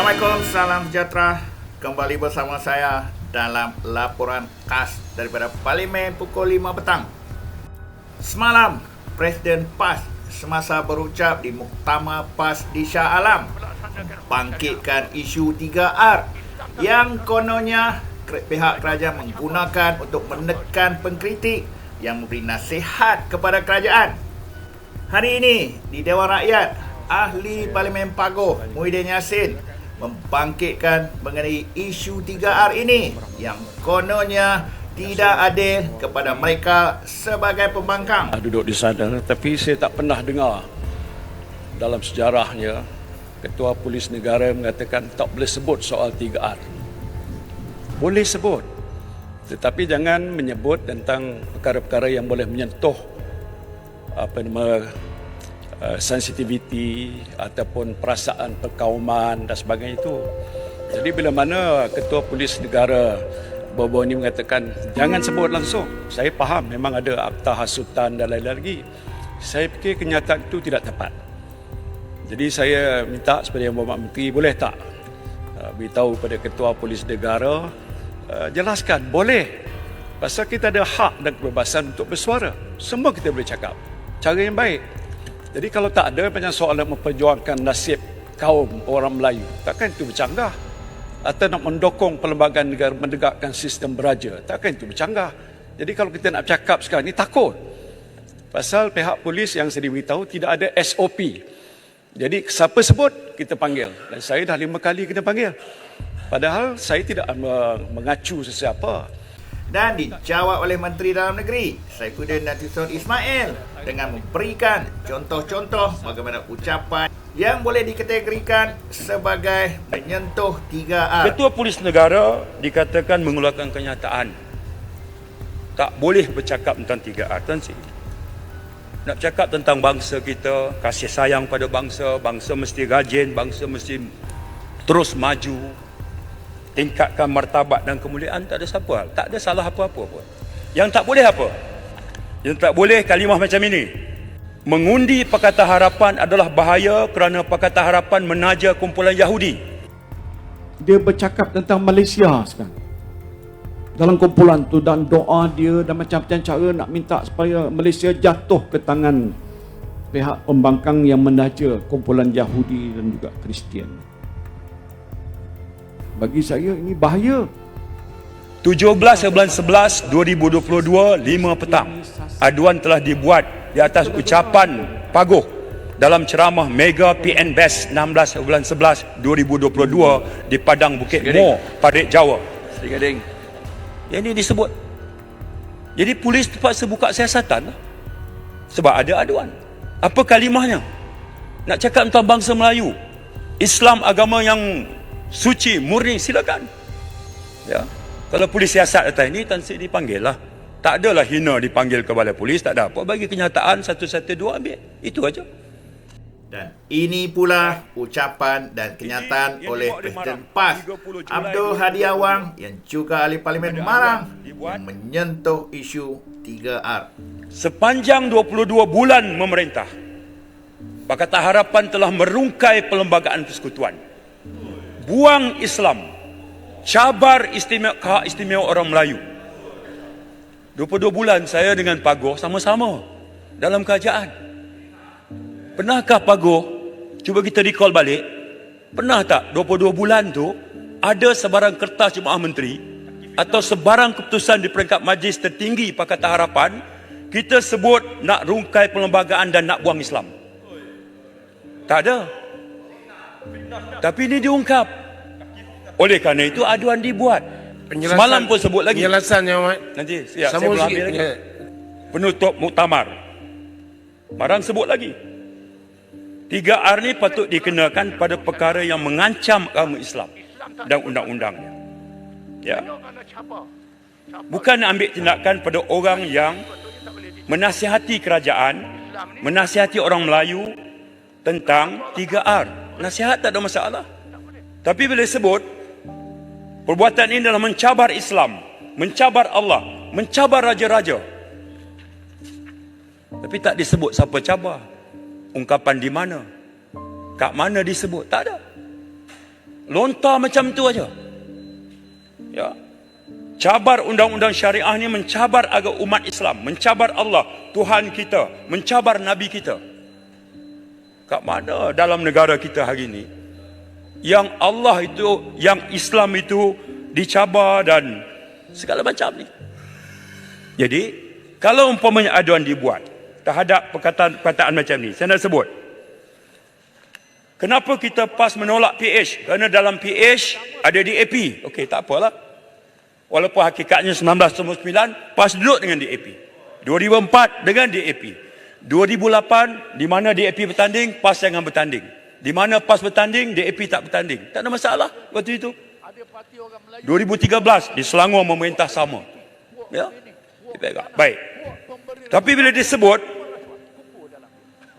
Assalamualaikum, salam sejahtera. Kembali bersama saya dalam laporan khas daripada Parlimen pukul 5 petang. Semalam, Presiden PAS semasa berucap di Muktamar PAS di Shah Alam bangkitkan isu 3R yang kononnya pihak kerajaan menggunakan untuk menekan pengkritik yang memberi nasihat kepada kerajaan. Hari ini di Dewan Rakyat, Ahli Parlimen Pagoh Muhyiddin Yassin membangkitkan mengenai isu 3R ini yang kononnya tidak adil kepada mereka sebagai pembangkang. Duduk di sana, tapi saya tak pernah dengar dalam sejarahnya Ketua Polis Negara mengatakan tak boleh sebut soal 3R. Boleh sebut, tetapi jangan menyebut tentang perkara-perkara yang boleh menyentuh sensitiviti ataupun perasaan perkauman dan sebagainya itu. Jadi bila mana Ketua Polis Negara baru-baru ini mengatakan jangan sebut langsung, saya faham memang ada akta hasutan dan lain-lain lagi. Saya fikir kenyataan itu tidak tepat. Jadi saya minta kepada Yang Berhormat Menteri, boleh tak beritahu kepada Ketua Polis Negara, jelaskan boleh. Pasal kita ada hak dan kebebasan untuk bersuara. Semua kita boleh cakap. Cara yang baik. Jadi kalau tak ada macam soalan memperjuangkan nasib kaum orang Melayu, takkan itu bercanggah? Atau nak mendokong perlembagaan negara menegakkan sistem beraja, takkan itu bercanggah? Jadi kalau kita nak cakap sekarang ni takut. Pasal pihak polis yang saya diberitahu tidak ada SOP. Jadi siapa sebut kita panggil. Dan saya dah 5 kali kena panggil. Padahal saya tidak mengacu sesiapa. Dan dijawab oleh Menteri Dalam Negeri Saifuddin Nasution Ismail dengan memberikan contoh-contoh bagaimana ucapan yang boleh dikategorikan sebagai menyentuh 3R. Ketua Polis Negara dikatakan mengeluarkan kenyataan tak boleh bercakap tentang 3R. Tuan Sri, nak cakap tentang bangsa kita, kasih sayang pada bangsa, bangsa mesti rajin, bangsa mesti terus maju, tingkatkan martabat dan kemuliaan, tak ada siapa, tak ada salah apa-apa pun. Yang tak boleh apa? Yang tak boleh kalimah macam ini. Mengundi Pakatan Harapan adalah bahaya kerana Pakatan Harapan menaja kumpulan Yahudi. Dia bercakap tentang Malaysia sekarang dalam kumpulan tu, dan doa dia dan macam-macam cara nak minta supaya Malaysia jatuh ke tangan pihak pembangkang yang menaja kumpulan Yahudi dan juga Kristian. Bagi saya ini bahaya. 17 bulan 11 2022 5 petang, aduan telah dibuat di atas ucapan Pagoh dalam ceramah Mega PN Best 16 bulan 11 2022 di Padang Bukit Mo, Parit Jawa. Yang ini disebut. Jadi polis terpaksa buka siasatan sebab ada aduan. Apa kalimahnya? Nak cakap tentang bangsa Melayu, Islam agama yang suci, murni, silakan. Ya. Kalau polis siasat atas ini, Tan Sri dipanggil lah. Tak adalah hina dipanggil ke balai polis, tak ada apa. Bagi kenyataan 112 ambil. Itu aja. Dan ini pula ucapan dan kenyataan oleh Presiden PAS Abdul Hadi Awang yang juga ahli Parlimen Marang yang menyentuh isu 3R. Sepanjang 22 bulan memerintah, Pakatan Harapan telah merungkai perlembagaan persekutuan. Buang Islam, cabar hak istimewa orang Melayu. 22 bulan saya dengan Pagoh sama-sama dalam kerajaan. Pernahkah Pagoh, cuba kita recall balik, pernah tak 22 bulan tu ada sebarang kertas Jemaah Menteri atau sebarang keputusan di peringkat majlis tertinggi Pakatan Harapan kita sebut nak rungkai perlembagaan dan nak buang Islam? Tak ada. Tapi ini diungkap. Oleh kerana itu aduan dibuat. Semalam pun sebut lagi. Penjelasannya, Mat. Nanti saya belum ambil lagi. Penutup muktamar Marang sebut lagi. 3R ni patut dikenakan pada perkara yang mengancam agama Islam dan undang-undangnya. Ya. Bukan nak ambil tindakan pada orang yang menasihati kerajaan, menasihati orang Melayu tentang 3R. Nasihat tak ada masalah. Tapi bila sebut perbuatan ini adalah mencabar Islam, mencabar Allah, mencabar raja-raja, tapi tak disebut siapa cabar, ungkapan di mana, kat mana disebut, tak ada. lontar macam tu aja. Ya. Cabar undang-undang syariah ni mencabar agama umat Islam, mencabar Allah, Tuhan kita, mencabar Nabi kita. Kat mana dalam negara kita hari ini yang Allah itu, yang Islam itu dicabar dan segala macam ni. Jadi, kalau umpamanya aduan dibuat terhadap perkataan macam ni, saya nak sebut. Kenapa kita PAS menolak PH? Kerana dalam PH ada DAP. Okey, tak apalah. Walaupun hakikatnya 1999 PAS duduk dengan DAP. 2004 dengan DAP. 2008 di mana DAP bertanding, PAS jangan bertanding. Di mana PAS bertanding, DAP tak bertanding. Tak ada masalah waktu itu. 2013 di Selangor memerintah sama. Ya. Baik. Tapi bila disebut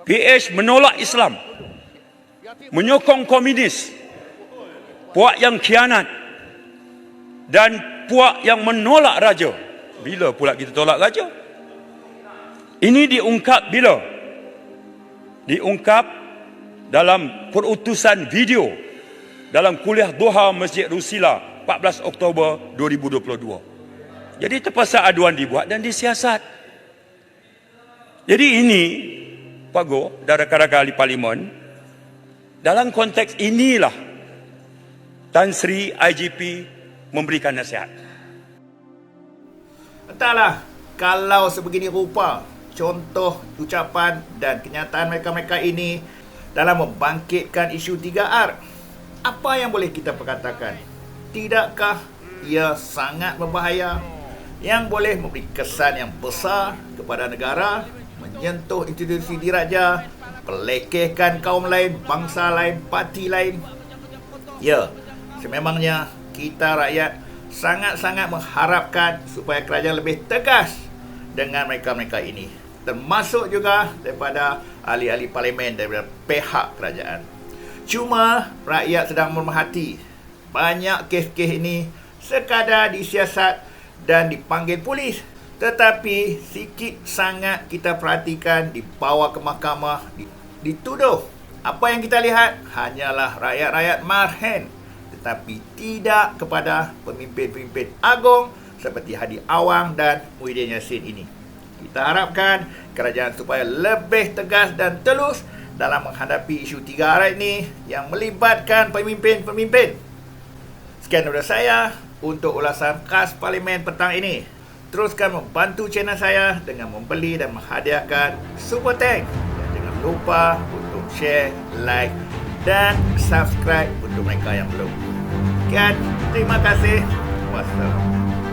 PH menolak Islam, menyokong komunis, puak yang khianat dan puak yang menolak raja. Bila pula kita tolak raja? Ini diungkap bila? Diungkap dalam perutusan video dalam kuliah duha Masjid Rusila 14 Oktober 2022. Jadi terpaksa aduan dibuat dan disiasat. Jadi ini Pak Go dan rakan-rakan ahli parlimen, dalam konteks inilah Tan Sri IGP memberikan nasihat. Entahlah, kalau sebegini rupa contoh ucapan dan kenyataan mereka-mereka ini dalam membangkitkan isu 3R, apa yang boleh kita perkatakan? Tidakkah ia sangat berbahaya yang boleh memberi kesan yang besar kepada negara, menyentuh institusi diraja, pelekehkan kaum lain, bangsa lain, parti lain? Ya, sememangnya kita rakyat sangat-sangat mengharapkan supaya kerajaan lebih tegas dengan mereka-mereka ini, termasuk juga daripada ahli-ahli parlimen daripada pihak kerajaan. Cuma rakyat sedang memerhati banyak kes-kes ini sekadar disiasat dan dipanggil polis, tetapi sikit sangat kita perhatikan dibawa ke mahkamah, dituduh. Apa yang kita lihat hanyalah rakyat-rakyat marhen, tetapi tidak kepada pemimpin-pemimpin agung seperti Hadi Awang dan Muhyiddin Yassin ini. Kita harapkan kerajaan supaya lebih tegas dan telus dalam menghadapi isu 3R ini yang melibatkan pemimpin-pemimpin. Sekian daripada saya untuk ulasan khas Parlimen petang ini. Teruskan membantu channel saya dengan membeli dan menghadiahkan super thanks. Dan jangan lupa untuk share, like dan subscribe untuk mereka yang belum. Sekian, terima kasih. Wassalam.